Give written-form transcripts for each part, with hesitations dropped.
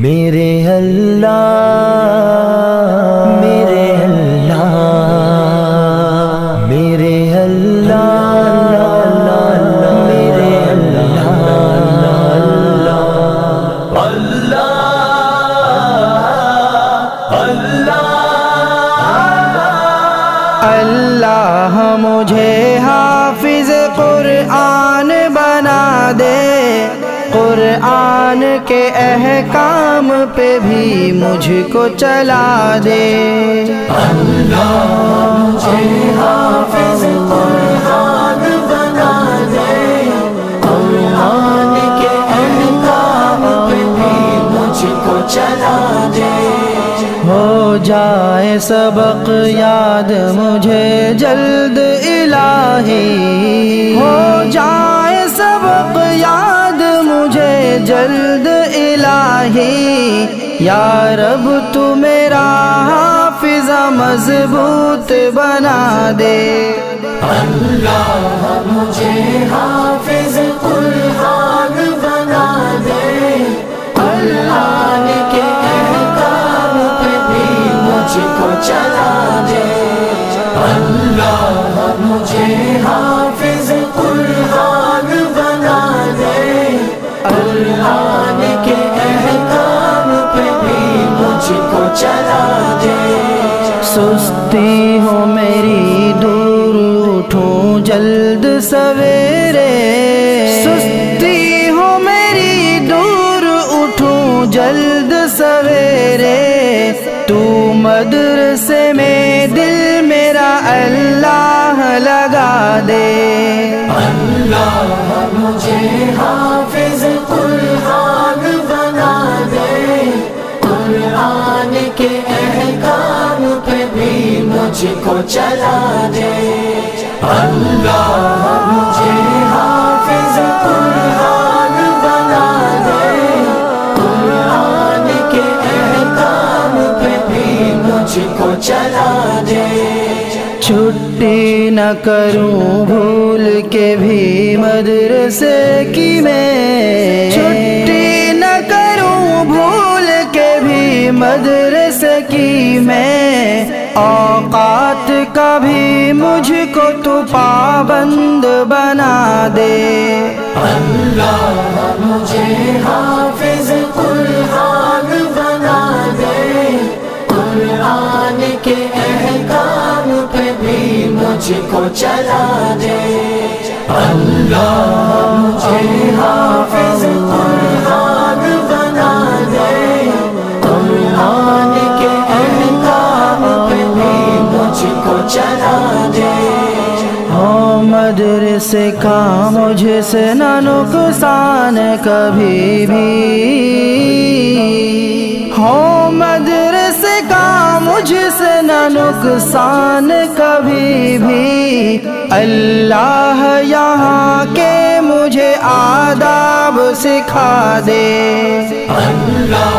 میرے اللہ میرے اللہ میرے اللہ میرے اللہ اللہ مجھے حافظ قرآن بنا دے، قرآن کے احکام پہ بھی مجھ کو چلا دے۔ اللہ مجھے حافظ قرآن بنا دے، قرآن کے احکام پہ بھی مجھ کو چلا دے۔ ہو جائے سبق یاد مجھے جلد الہی، ہو جائے سبق یاد مجھے جلد الہی، یا رب تو میرا حافظ مضبوط بنا دے۔ اللہ مجھے حافظ قرآن بنا دے، قرآن کے احکام پہ بھی مجھ کو چلا دے۔ اللہ مجھے حافظ قرآن بنا دے، قرآن کے احکام پہ بھی مجھ کو چلا دے۔ سستی ہو میری دور اٹھوں جلد سویرے، سستی ہو میری دور اٹھوں جلد سویرے، تو مدرسے میں دل میرا اللہ لگا دے۔ اللہ مجھے حافظ قرآن بنا دے، قرآن کے احکام پہ بھی مجھ کو چلا دے۔ اللہ مجھے حافظ قرآن بنا دے، قرآن کے احکام پہ بھی مجھ کو چلا دے۔ چھٹی نہ کروں بھول کے بھی مدرسے کی میں، چھٹی نہ کروں بھول کے بھی مدرسے کی میں، اوقات کا بھی مجھ کو تو پابند بنا دے۔ اللہ مجھے حافظ قرآن بنا دے، قرآن کے احکام پہ بھی مجھ کو چلا دے۔ اللہ مجھے حافظ قرآن بنا دے، قرآن کے احکام پہ بھی مجھ کو چلا دے۔ ہو مدرسے کا مجھ سے نہ نقصان کبھی بھی، ہو مدرسے کا مجھ سے نہ نقصان کبھی بھی، اللہ یہاں کے مجھے آداب سکھا دے۔ اللہ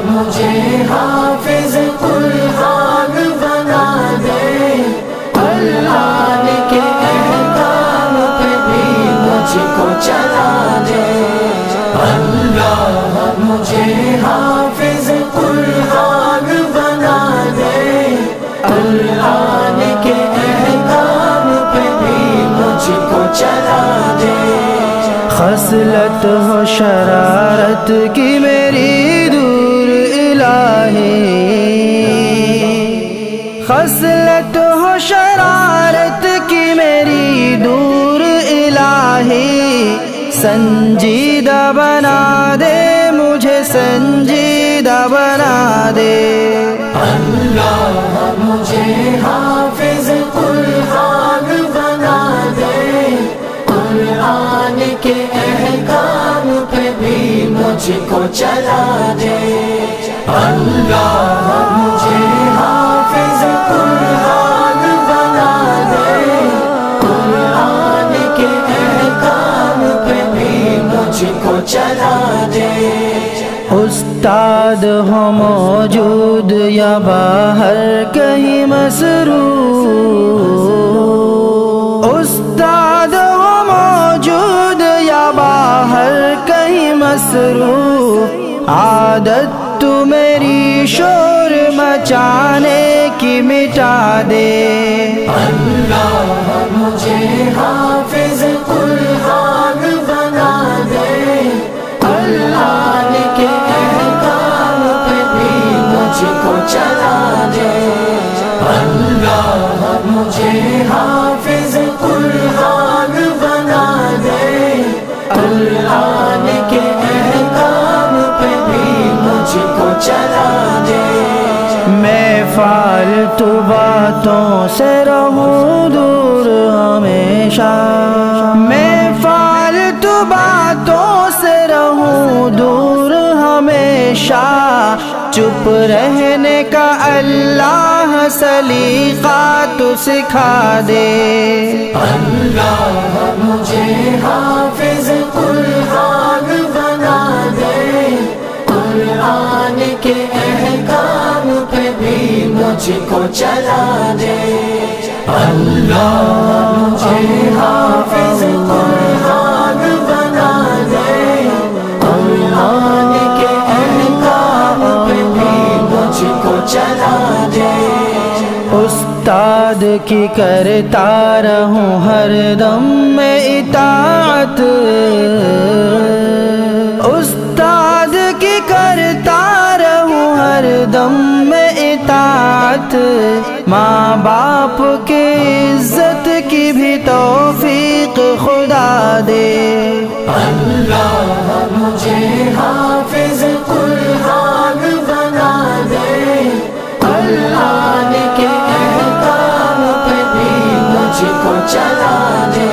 مجھے حافظ قرآن بنا دے، قرآن کے احکام پہ بھی مجھ کو چلا دے۔ اللہ مجھے حافظ قرآن بنا دے، قرآن کے احکام پہ بھی مجھ کو چلا دے۔ خصلت ہو شرارت کی میری دور الہی، خصلت ہو شرارت کی میری دور الہی، سنجیدہ بنا دے مجھے سنجیدہ بنا دے۔ اللہ مجھے حافظ قرآن بنا دے، قرآن کے احکام پہ بھی مجھ کو چلا دے۔ اللہ مجھے حافظ قرآن بنا دے، قرآن کے احکام پہ بھی مجھ کو چلا دے۔ استاد ہو موجود یا باہر کہیں مصروف، استاد ہو موجود یا باہر کہیں مصروف، عادت تو میری شور مچانے کی مٹا دے اللہ مجھے حافظ قرآن بنا دے قرآن کے احکام پہ بھی مجھ کو چلا دے اللہ مجھے حافظ قرآن بنا دے قرآن کے احکام پہ بھی مجھ کو چلا دے میں فالتو باتوں سے رہوں دور ہمیشہ میں فالتو باتوں سے رہوں دور ہمیشہ چپ رہنے کا اللہ سلیقہ تو سکھا دے اللہ مجھے حافظ قرآن بنا دے قرآن کے احکام پہ بھی مجھ کو چلا دے اللہ مجھے حافظ قرآن بنا دے قرآن کے احکام پہ بھی مجھ کو چلا دے استاد کی کرتا رہوں ہر دم میں اطاعت استاد کی کرتا رہوں ہر دم میں اطاعت ماں باپ کی عزت کی بھی توفیق خدا دے اللہ مجھے حافظ قرآن بنا دے قرآن کے احکام پہ بھی مجھ کو چلا دے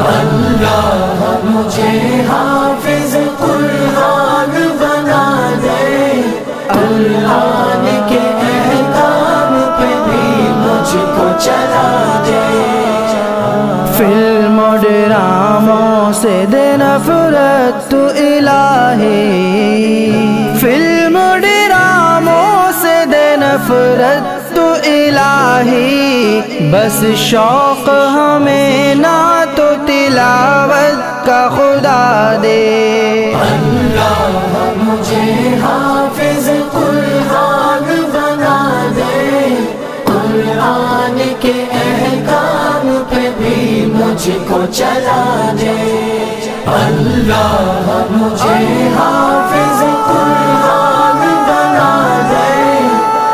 اللہ مجھے حافظ قرآن بنا دے قرآن کے احکام پہ بھی مجھ کو چلا دے فلم و ڈراموں سے دے نفرت تو الہی فلم و ڈراموں سے دے نفرت تو الہی بس شوق ہمیں نعت و تلاوت کا خدا دے اللہ مجھے حافظ قرآن بنا دے قرآن کے احکام پہ بھی مجھ کو چلا دے اللہ مجھے حافظ قرآن بنا دے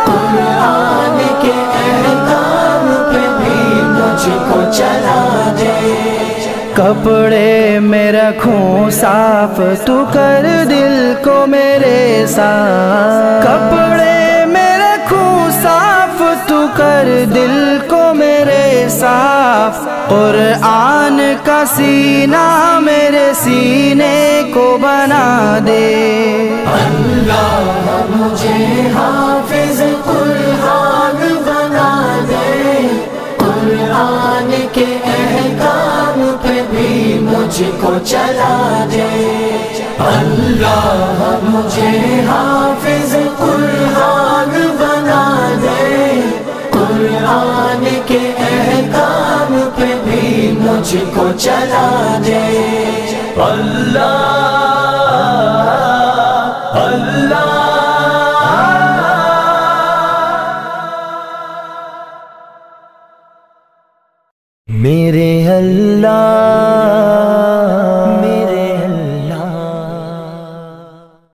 قرآن کے احکام پہ بھی مجھ کو چلا دے کپڑے میں رکھوں صاف تو کر دل کو میرے ساتھ کپڑے میں رکھوں صاف تو کر دل کو میرے صاف قرآن کا سینہ میرے سینے کو بنا دے اللہ مجھے حافظ قرآن بنا دے قرآن کے احکام پہ بھی مجھ کو چلا دے اللہ مجھے حافظ قرآن بنا دے قرآن کے احکام پہ بھی مجھ کو چلا دے اللہ